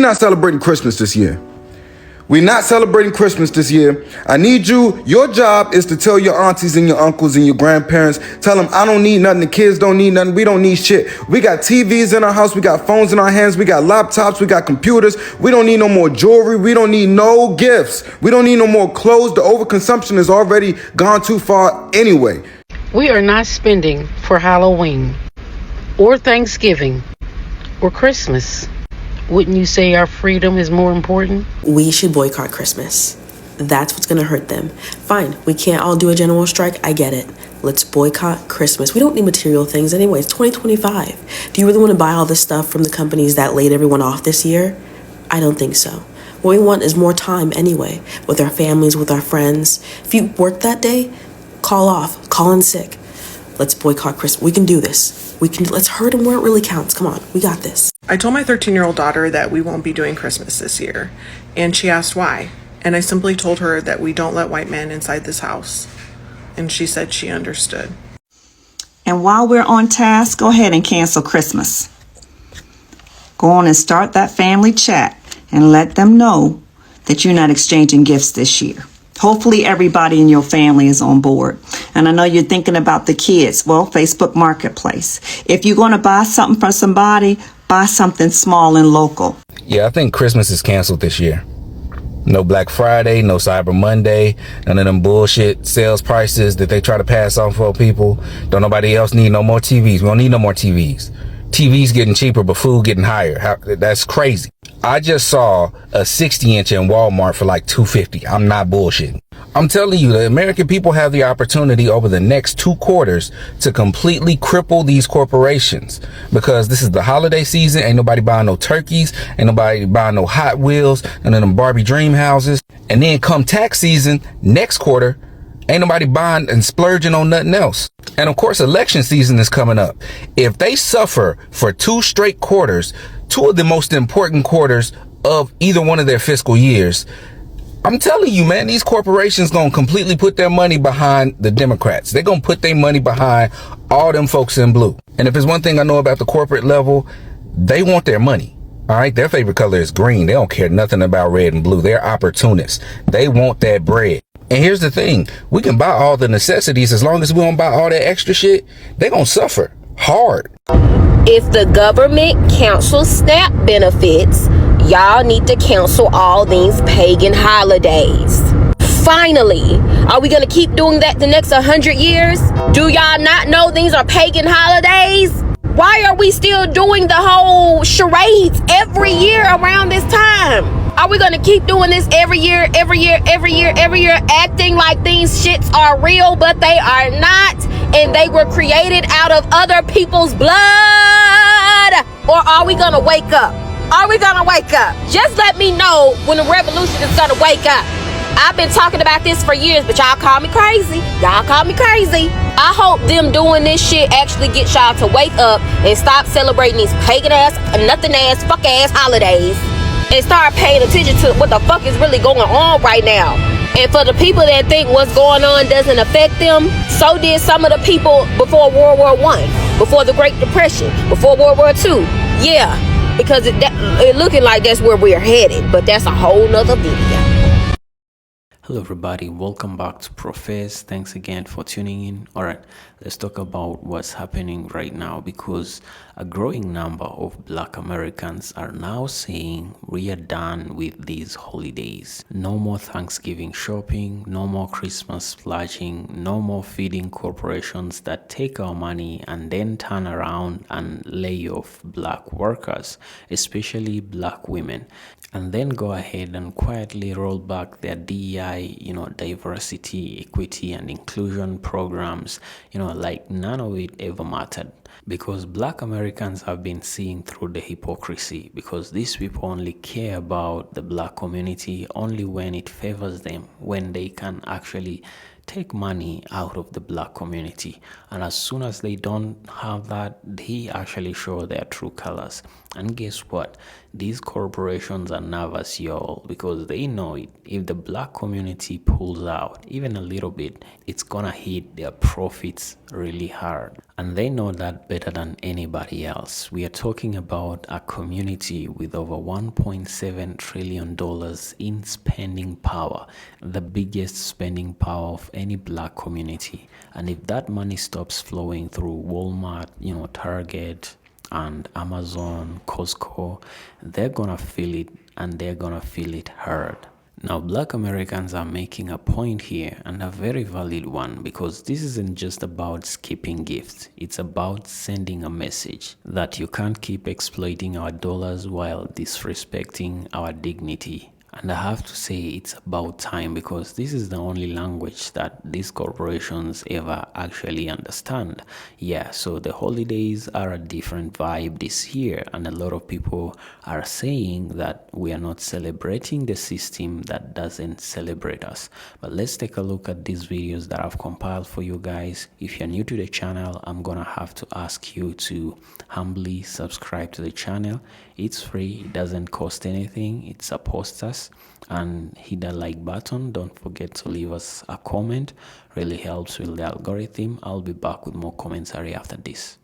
not celebrating Christmas this year. We're not celebrating Christmas this year. I need you. Your job is to tell your aunties and your uncles and your grandparents, tell them I don't need nothing. The kids don't need nothing. We don't need shit. We got TVs in our house. We got phones in our hands. We got laptops. We got computers. We don't need no more jewelry. We don't need no gifts. We don't need no more clothes. The overconsumption has already gone too far anyway. We are not spending for Halloween or Thanksgiving or Christmas. Wouldn't you say our freedom is more important? We should boycott Christmas. That's what's going to hurt them. Fine, we can't all do a general strike. I get it. Let's boycott Christmas. We don't need material things anyway. It's 2025. Do you really want to buy all this stuff from the companies that laid everyone off this year? I don't think so. What we want is more time anyway, with our families, with our friends. If you work that day, call off, call in sick. Let's boycott Christmas. We can do this. Let's hurt them where it really counts. Come on, we got this. I told my 13-year-old daughter that we won't be doing Christmas this year, and she asked why. And I simply told her that we don't let white men inside this house. And she said she understood. And while we're on task, go ahead and cancel Christmas. Go on and start that family chat and let them know that you're not exchanging gifts this year. Hopefully everybody in your family is on board. And I know you're thinking about the kids. Well, Facebook Marketplace. If you're going to buy something from somebody, buy something small and local. Yeah, I think Christmas is canceled this year. No Black Friday, no Cyber Monday, none of them bullshit sales prices that they try to pass on for people. Don't nobody else need no more TVs. We don't need no more TVs. TVs getting cheaper, but food getting higher. That's crazy. I just saw a 60-inch in Walmart for like $250. I'm not bullshitting. I'm telling you, the American people have the opportunity over the next 2 quarters to completely cripple these corporations, because this is the holiday season. Ain't nobody buying no turkeys. Ain't nobody buying no Hot Wheels and then them Barbie dream houses. And then come tax season next quarter, ain't nobody buying and splurging on nothing else. And of course, election season is coming up. If they suffer for 2 straight quarters, 2 of the most important quarters of either one of their fiscal years, I'm telling you, man, these corporations gonna completely put their money behind the Democrats. They're gonna put their money behind all them folks in blue. And if there's one thing I know about the corporate level, they want their money. All right, their favorite color is green. They don't care nothing about red and blue. They're opportunists. They want that bread. And here's the thing, we can buy all the necessities. As long as we don't buy all that extra shit, they're gonna suffer hard. If the government cancels SNAP benefits, y'all need to cancel all these pagan holidays. Finally, are we gonna keep doing that the next 100 years? Do y'all not know these are pagan holidays? Why are we still doing the whole charades every year around this time? Are we gonna keep doing this every year, acting like these shits are real, but they are not, and they were created out of other people's blood? Or are we gonna wake up? Are we gonna wake up? Just let me know when the revolution is gonna wake up. I've been talking about this for years, but y'all call me crazy. Y'all call me crazy. I hope them doing this shit actually gets y'all to wake up and stop celebrating these pagan ass, nothing ass, fuck ass holidays, and start paying attention to what the fuck is really going on right now. And for the people that think what's going on doesn't affect them, so did some of the people before World War I, before the Great Depression, before World War II. Yeah, because it looking like that's where we're headed, but that's a whole nother video. Hello everybody, welcome back to Profess. Thanks again for tuning in. Alright, let's talk about what's happening right now, because a growing number of Black Americans are now saying we are done with these holidays. No more Thanksgiving shopping, no more Christmas splurging, no more feeding corporations that take our money and then turn around and lay off Black workers, especially Black women, and then go ahead and quietly roll back their DEI, diversity, equity, and inclusion programs, like none of it ever mattered. Because Black Americans have been seeing through the hypocrisy, because these people only care about the Black community only when it favors them, when they can actually take money out of the black community. And as soon as they don't have that, they actually show their true colors. And guess what? These corporations are nervous, y'all, because they know it. If the black community pulls out even a little bit, it's gonna hit their profits really hard. And they know that better than anybody else. We are talking about a community with over $1.7 trillion in spending power, the biggest spending power of any black community. And if that money stops flowing through Walmart, Target, and Amazon, Costco, they're gonna feel it, and they're gonna feel it hard. Now, black Americans are making a point here, and a very valid one, because this isn't just about skipping gifts. It's about sending a message that you can't keep exploiting our dollars while disrespecting our dignity. And I have to say it's about time, because this is the only language that these corporations ever actually understand. Yeah, so the holidays are a different vibe this year, and a lot of people are saying that we are not celebrating the system that doesn't celebrate us. But let's take a look at these videos that I've compiled for you guys. If you're new to the channel, I'm gonna have to ask you to humbly subscribe to the channel. It's free, it doesn't cost anything, it supports us. And hit that like button. Don't forget to leave us a comment, really helps with the algorithm. I'll be back with more commentary after this.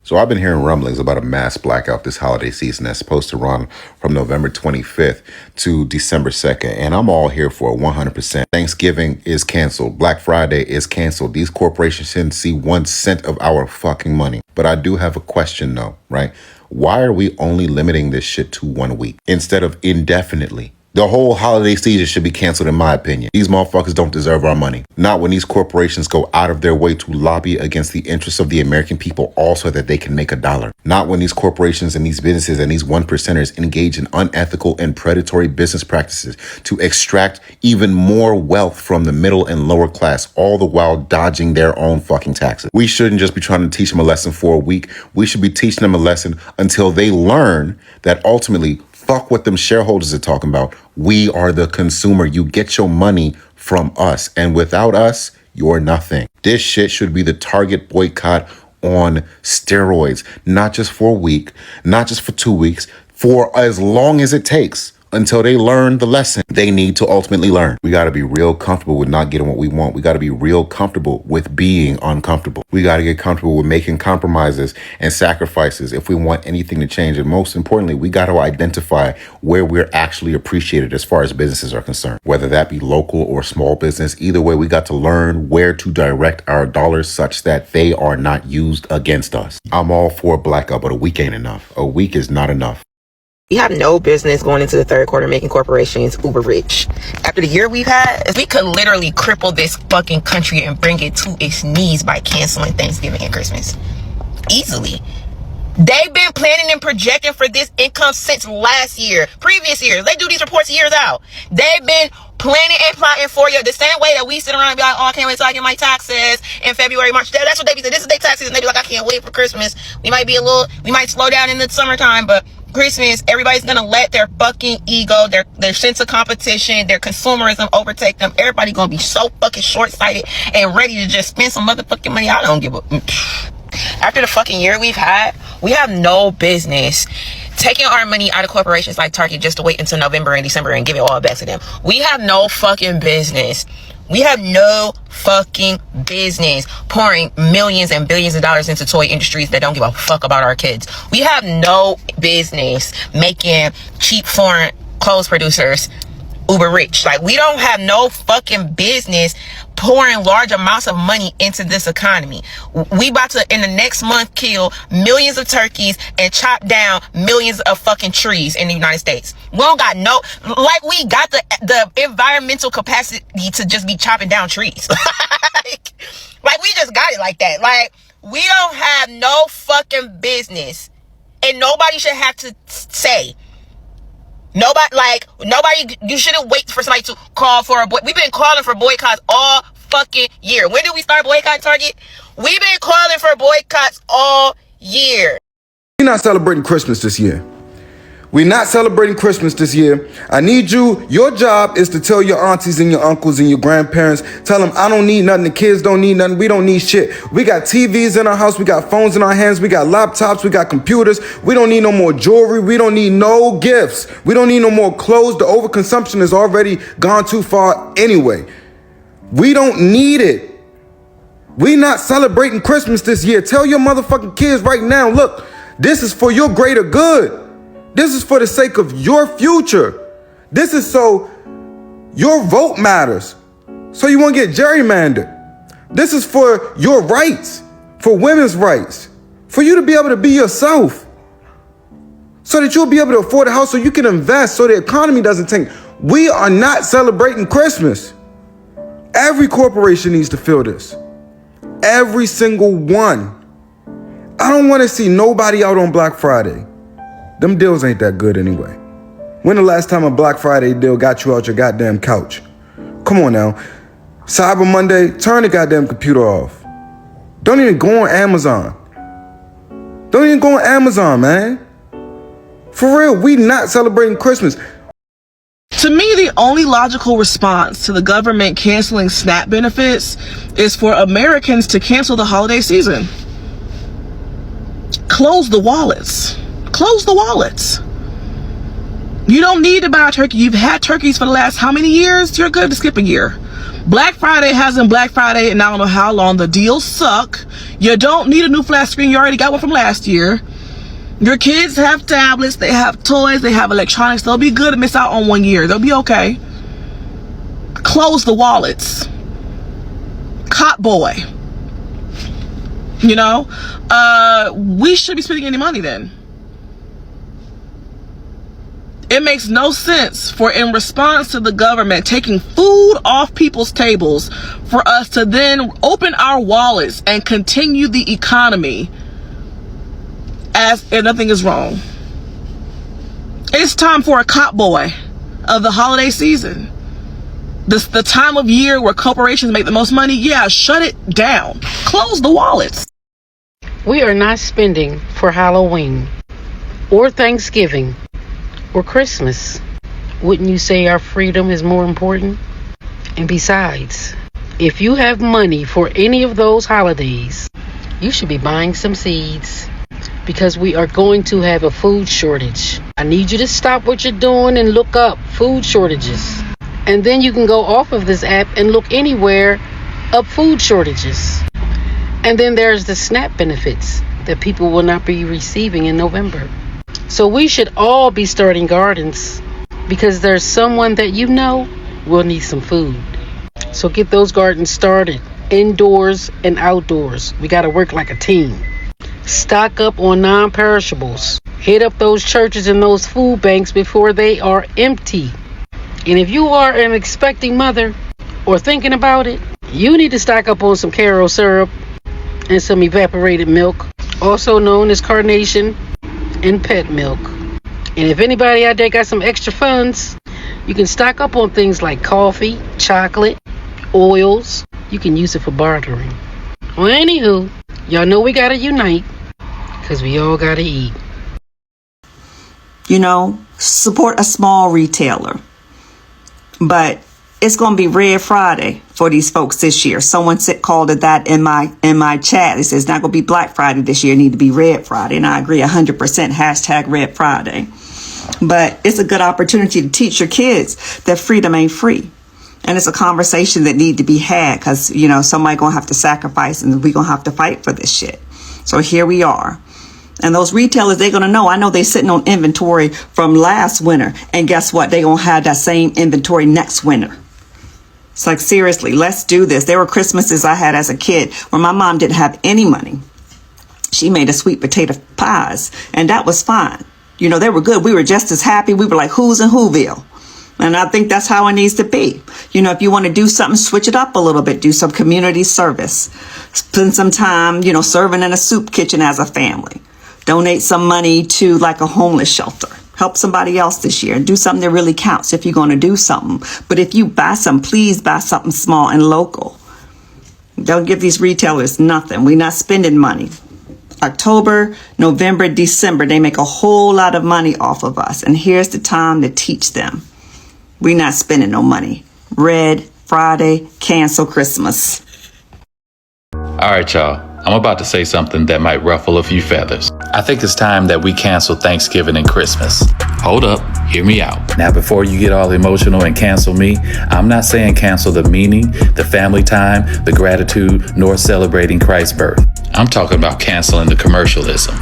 So I've been hearing rumblings about a mass blackout this holiday season that's supposed to run from November 25th to December 2nd. And I'm all here for it 100%. Thanksgiving is canceled. Black Friday is canceled. These corporations shouldn't see 1 cent of our fucking money. But I do have a question though, right? Why are we only limiting this shit to 1 week instead of indefinitely? The whole holiday season should be canceled, in my opinion. These motherfuckers don't deserve our money. Not when these corporations go out of their way to lobby against the interests of the American people, also that they can make a dollar. Not when these corporations and these businesses and these 1%ers engage in unethical and predatory business practices to extract even more wealth from the middle and lower class, all the while dodging their own fucking taxes. We shouldn't just be trying to teach them a lesson for a week. We should be teaching them a lesson until they learn that ultimately, fuck what them shareholders are talking about. We are the consumer. You get your money from us. And without us, you're nothing. This shit should be the target boycott on steroids. Not just for a week, not just for 2 weeks, for as long as it takes until they learn the lesson they need to ultimately learn. We got to be real comfortable with not getting what we want. We got to be real comfortable with being uncomfortable. We got to get comfortable with making compromises and sacrifices if we want anything to change. And most importantly, we got to identify where we're actually appreciated as far as businesses are concerned, whether that be local or small business. Either way, we got to learn where to direct our dollars such that they are not used against us. I'm all for a blackout, but a week ain't enough. A week is not enough. We have no business going into the third quarter making corporations uber rich. After the year we've had, we could literally cripple this fucking country and bring it to its knees by canceling Thanksgiving and Christmas. Easily. They've been planning and projecting for this income since last year, previous years. They do these reports years out. They've been planning and plotting for you the same way that we sit around and be like, oh, I can't wait till I get my taxes in February, March. That's what they be saying. This is their taxes. And they be like, I can't wait for Christmas. We might slow down in the summertime, but Christmas, everybody's gonna let their fucking ego, their sense of competition, their consumerism overtake them. Everybody gonna be so fucking short-sighted and ready to just spend some motherfucking money. I don't give a... After the fucking year we've had, we have no business taking our money out of corporations like Target just to wait until November and December and give it all back to them. We have no fucking business. We have no fucking business pouring millions and billions of dollars into toy industries that don't give a fuck about our kids. We have no business making cheap foreign clothes producers uber rich. Like, we don't have no fucking business pouring large amounts of money into this economy. We about to, in the next month, kill millions of turkeys and chop down millions of fucking trees in the United States. We don't got no, like, we got the environmental capacity to just be chopping down trees. like we just got it like that. Like, we don't have no fucking business, and nobody should have to say. Nobody, you shouldn't wait for somebody to call for a boy. We've been calling for boycotts all fucking year. When did we start boycotting Target? We've been calling for boycotts all year. We're not celebrating Christmas this year. We're not celebrating Christmas this year. I need you. Your job is to tell your aunties and your uncles and your grandparents, tell them I don't need nothing. The kids don't need nothing. We don't need shit. We got TVs in our house. We got phones in our hands. We got laptops. We got computers. We don't need no more jewelry. We don't need no gifts. We don't need no more clothes. The overconsumption has already gone too far anyway. We don't need it. We not celebrating Christmas this year. Tell your motherfucking kids right now, look, this is for your greater good. This is for the sake of your future. This is so your vote matters. So you won't get gerrymandered. This is for your rights, for women's rights, for you to be able to be yourself. So that you'll be able to afford a house so you can invest so the economy doesn't tank. We are not celebrating Christmas. Every corporation needs to feel this. Every single one. I don't want to see nobody out on Black Friday. Them deals ain't that good anyway. When the last time a Black Friday deal got you out your goddamn couch? Come on now. Cyber Monday, turn the goddamn computer off. Don't even go on Amazon. Don't even go on Amazon, man. For real, we not celebrating Christmas. To me, the only logical response to the government canceling SNAP benefits is for Americans to cancel the holiday season. Close the wallets. Close the wallets. You don't need to buy a turkey. You've had turkeys for the last how many years? You're good to skip a year. Black Friday hasn't Black Friday and I don't know how long. The deals suck. You don't need a new flat screen. You already got one from last year. Your kids have tablets. They have toys. They have electronics. They'll be good to miss out on 1 year. They'll be okay. Close the wallets. Cop boy. You know? We shouldn't be spending any money then. It makes no sense for, in response to the government taking food off people's tables, for us to then open our wallets and continue the economy as if nothing is wrong. It's time for a cop boy of the holiday season. This the time of year where corporations make the most money. Yeah, shut it down. Close the wallets. We are not spending for Halloween or Thanksgiving or Christmas. Wouldn't you say our freedom is more important? And besides, if you have money for any of those holidays, you should be buying some seeds, because we are going to have a food shortage. I need you to stop what you're doing and look up food shortages. And then you can go off of this app and look anywhere up food shortages. And then there's the SNAP benefits that people will not be receiving in November. So we should all be starting gardens, because there's someone that you know will need some food. So get those gardens started, indoors and outdoors. We got to work like a team. Stock up on non-perishables. Hit up those churches and those food banks before they are empty. And if you are an expecting mother or thinking about it, you need to stock up on some Caro syrup and some evaporated milk, also known as carnation and pet milk. And if anybody out there got some extra funds, you can stock up on things like coffee, chocolate, oils. You can use it for bartering. Well, anywho, y'all know we gotta unite, because we all gotta eat. You know, support a small retailer. But it's going to be Red Friday for these folks this year. Someone called it that in my chat. It says it's not going to be Black Friday this year. It need to be Red Friday. And I agree 100%. Hashtag Red Friday. But it's a good opportunity to teach your kids that freedom ain't free. And it's a conversation that need to be had, because, you know, somebody going to have to sacrifice and we going to have to fight for this shit. So here we are. And those retailers, they're going to know. I know they're sitting on inventory from last winter. And guess what? They're going to have that same inventory next winter. It's like, seriously, let's do this. There were Christmases I had as a kid where my mom didn't have any money. She made a sweet potato pies, and that was fine. You know, they were good. We were just as happy. We were like, who's in Whoville? And I think that's how it needs to be. You know, if you want to do something, switch it up a little bit. Do some community service. Spend some time, you know, serving in a soup kitchen as a family. Donate some money to like a homeless shelter. Help somebody else this year. Do something that really counts if you're going to do something. But if you buy something, please buy something small and local. Don't give these retailers nothing. We're not spending money. October, November, December, they make a whole lot of money off of us. And here's the time to teach them. We're not spending no money. Red Friday, cancel Christmas. All right, y'all. I'm about to say something that might ruffle a few feathers. I think it's time that we cancel Thanksgiving and Christmas. Hold up, hear me out. Now, before you get all emotional and cancel me, I'm not saying cancel the meaning, the family time, the gratitude, nor celebrating Christ's birth. I'm talking about canceling the commercialism.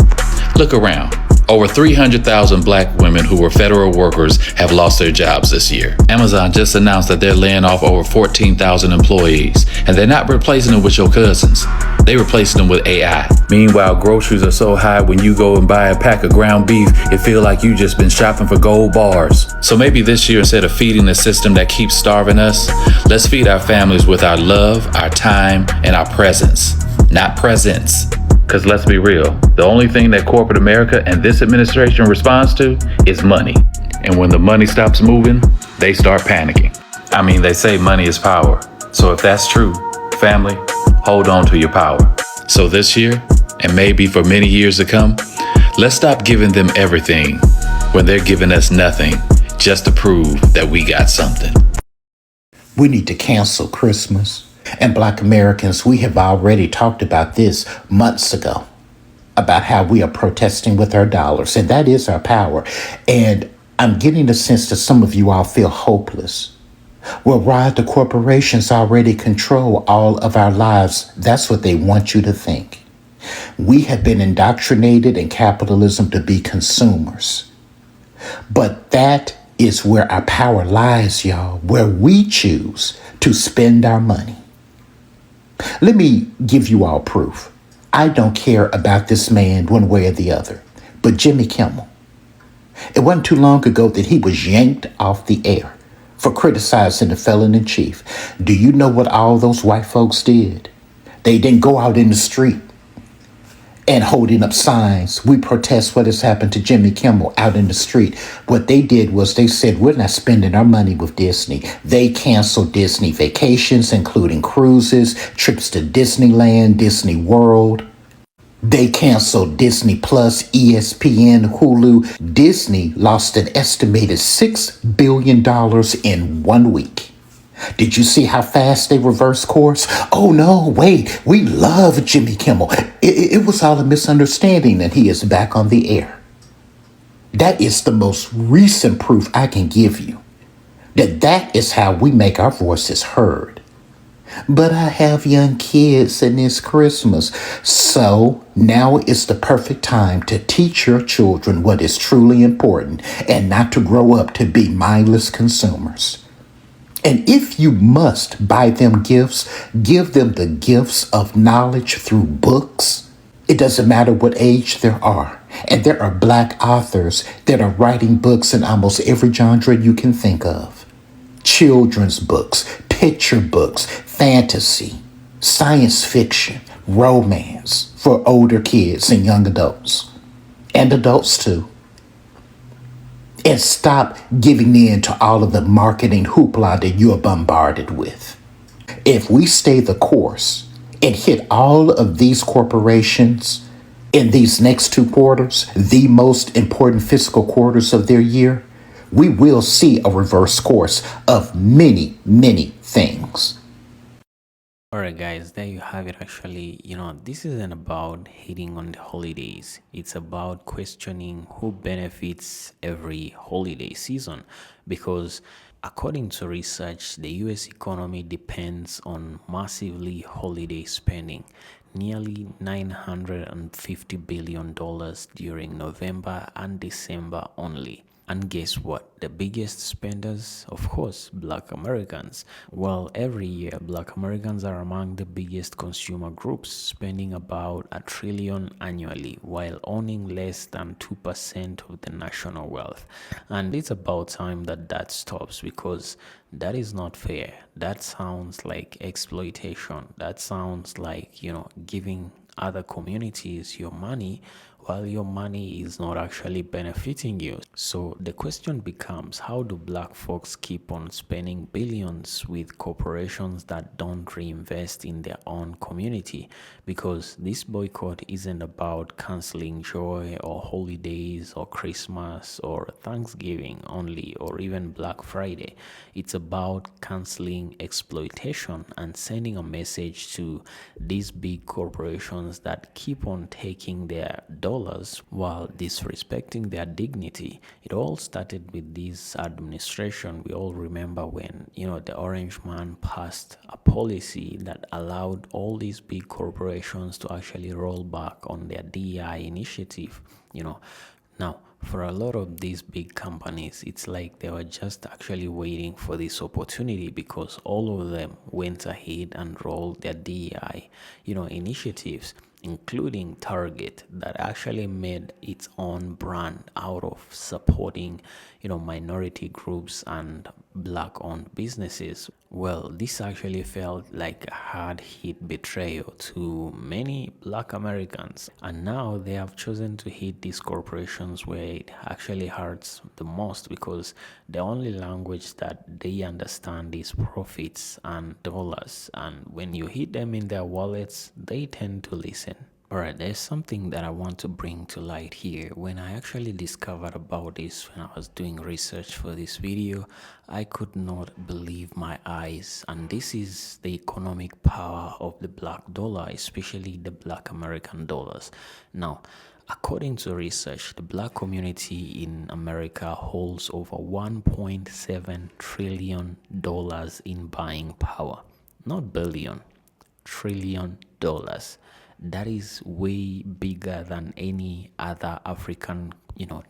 Look around. Over 300,000 black women who were federal workers have lost their jobs this year. Amazon just announced that they're laying off over 14,000 employees, and they're not replacing them with your cousins. They're replacing them with AI. Meanwhile, groceries are so high when you go and buy a pack of ground beef, it feels like you just been shopping for gold bars. So maybe this year, instead of feeding the system that keeps starving us, let's feed our families with our love, our time, and our presence. Not presents. Because let's be real, the only thing that corporate America and this administration responds to is money. And when the money stops moving, they start panicking. I mean, they say money is power. So if that's true, family, hold on to your power. So this year, and maybe for many years to come, let's stop giving them everything when they're giving us nothing just to prove that we got something. We need to cancel Christmas. And Black Americans, we have already talked about this months ago, about how we are protesting with our dollars, and that is our power. And I'm getting the sense that some of you all feel hopeless. Well, Rod, the corporations already control all of our lives. That's what they want you to think. We have been indoctrinated in capitalism to be consumers. But that is where our power lies, y'all, where we choose to spend our money. Let me give you all proof. I don't care about this man one way or the other, but Jimmy Kimmel. It wasn't too long ago that he was yanked off the air for criticizing the felon-in-chief. Do you know what all those white folks did? They didn't go out in the street and holding up signs. We protest what has happened to Jimmy Kimmel out in the street. What they did was they said, we're not spending our money with Disney. They canceled Disney vacations, including cruises, trips to Disneyland, Disney World. They canceled Disney Plus, ESPN, Hulu. Disney lost an estimated $6 billion in 1 week. Did you see how fast they reversed course? Oh no, wait, we love Jimmy Kimmel. It was all a misunderstanding and he is back on the air. That is the most recent proof I can give you that is how we make our voices heard. But I have young kids and it's Christmas. So now is the perfect time to teach your children what is truly important and not to grow up to be mindless consumers. And if you must buy them gifts, give them the gifts of knowledge through books. It doesn't matter what age there are. And there are Black authors that are writing books in almost every genre you can think of. Children's books, picture books, fantasy, science fiction, romance for older kids and young adults. And adults too. And stop giving in to all of the marketing hoopla that you're bombarded with. If we stay the course and hit all of these corporations in these next 2 quarters, the most important fiscal quarters of their year, we will see a reverse course of many, many things. Alright guys, there you have it. Actually, this isn't about hating on the holidays. It's about questioning who benefits every holiday season, because according to research, the US economy depends on massively holiday spending, nearly $950 billion during November and December only. And guess what? The biggest spenders, of course, Black Americans. Well, every year, Black Americans are among the biggest consumer groups, spending about $1 trillion annually, while owning less than 2% of the national wealth. And it's about time that stops, because that is not fair. That sounds like exploitation. That sounds like, giving other communities your money while your money is not actually benefiting you. So the question becomes, how do black folks keep on spending billions with corporations that don't reinvest in their own community? Because this boycott isn't about canceling joy or holidays or Christmas or Thanksgiving only, or even Black Friday. It's about canceling exploitation and sending a message to these big corporations that keep on taking their dollars while disrespecting their dignity. It all started with this administration. We all remember when, the Orange Man passed a policy that allowed all these big corporations to actually roll back on their DEI initiative. Now, for a lot of these big companies, it's like they were just actually waiting for this opportunity, because all of them went ahead and rolled their DEI, initiatives, including Target, that actually made its own brand out of supporting, minority groups and black-owned businesses. Well, this actually felt like a hard-hit betrayal to many black Americans, and now they have chosen to hit these corporations where it actually hurts the most, because the only language that they understand is profits and dollars, and when you hit them in their wallets, they tend to listen. Alright, there's something that I want to bring to light here. When I actually discovered about this when I was doing research for this video, I could not believe my eyes. And this is the economic power of the black dollar, especially the black American dollars. Now, according to research, the black community in America holds over $1.7 trillion in buying power. Not billion, trillion dollars. That is way bigger than any other African,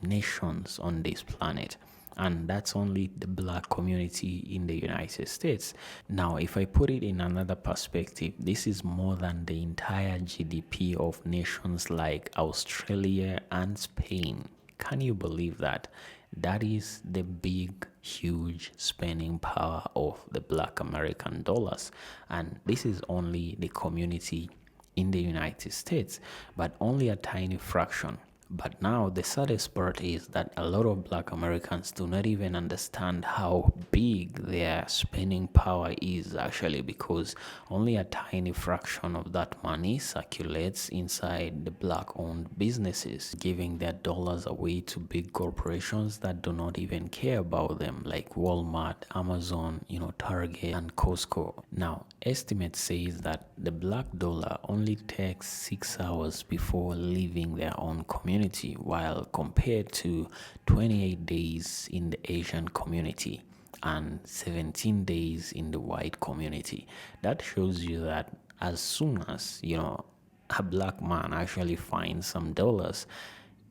nations on this planet. And that's only the black community in the United States. Now, if I put it in another perspective, this is more than the entire GDP of nations like Australia and Spain. Can you believe that? That is the big, huge spending power of the black American dollars. And this is only the community in the United States, but only a tiny fraction. But now the saddest part is that a lot of black Americans do not even understand how big their spending power is actually, because only a tiny fraction of that money circulates inside the black-owned businesses, giving their dollars away to big corporations that do not even care about them, like Walmart, Amazon, Target, and Costco. Now, estimates says that the black dollar only takes 6 hours before leaving their own community, while compared to 28 days in the Asian community and 17 days in the white community. That shows you that as soon as, a black man actually finds some dollars,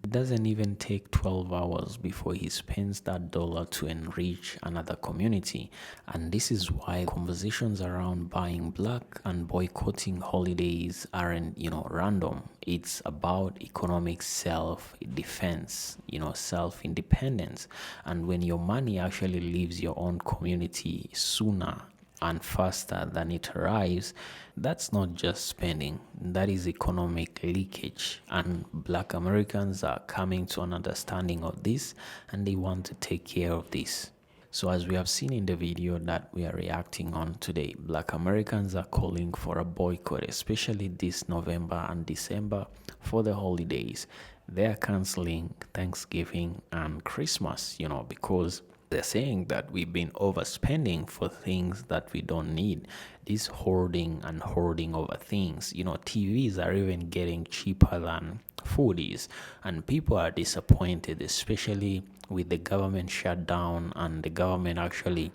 it doesn't even take 12 hours before he spends that dollar to enrich another community. And this is why conversations around buying black and boycotting holidays aren't, random. It's about economic self-defense, self-independence. And when your money actually leaves your own community sooner and faster than it arrives, that's not just spending, that is economic leakage. And black Americans are coming to an understanding of this, and they want to take care of this. So as we have seen in the video that we are reacting on today, black Americans are calling for a boycott, especially this November and December for the holidays. They're canceling Thanksgiving and Christmas, because they're saying that we've been overspending for things that we don't need. This hoarding over things. TVs are even getting cheaper than foodies, and people are disappointed, especially with the government shutdown and the government actually,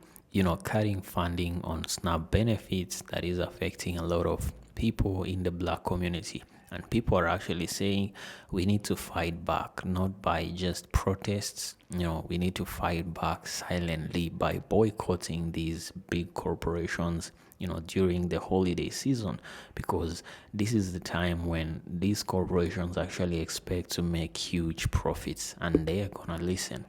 cutting funding on SNAP benefits. That is affecting a lot of people in the black community. And people are actually saying we need to fight back, not by just protests. We need to fight back silently by boycotting these big corporations, during the holiday season, because this is the time when these corporations actually expect to make huge profits, and they are gonna listen.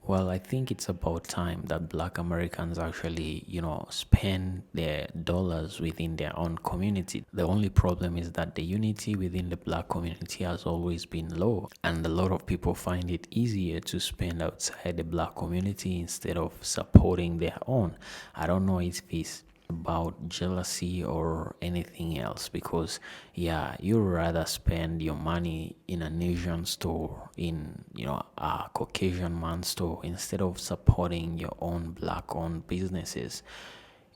Well, I think it's about time that black Americans actually, spend their dollars within their own community. The only problem is that the unity within the black community has always been low, and a lot of people find it easier to spend outside the black community instead of supporting their own. I don't know if it's about jealousy or anything else, because you rather spend your money in an Asian store, in a Caucasian man store, instead of supporting your own black owned businesses.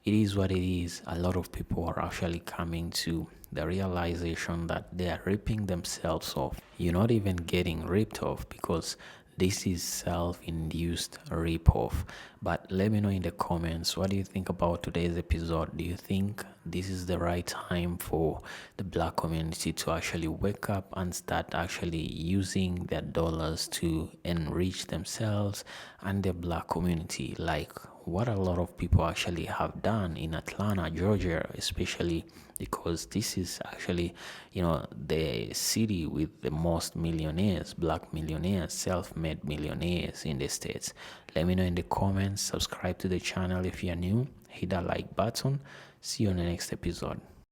It is what it is. A lot of people are actually coming to the realization that they are ripping themselves off. You're not even getting ripped off, because this is self-induced rip-off. But let me know in the comments, what do you think about today's episode? Do you think this is the right time for the black community to actually wake up and start actually using their dollars to enrich themselves and the black community, like what a lot of people actually have done in Atlanta, Georgia, especially because this is actually, the city with the most millionaires, black millionaires, self-made millionaires in the States. Let me know in the comments. Subscribe to the channel if you're new. Hit that like button. See you on the next episode.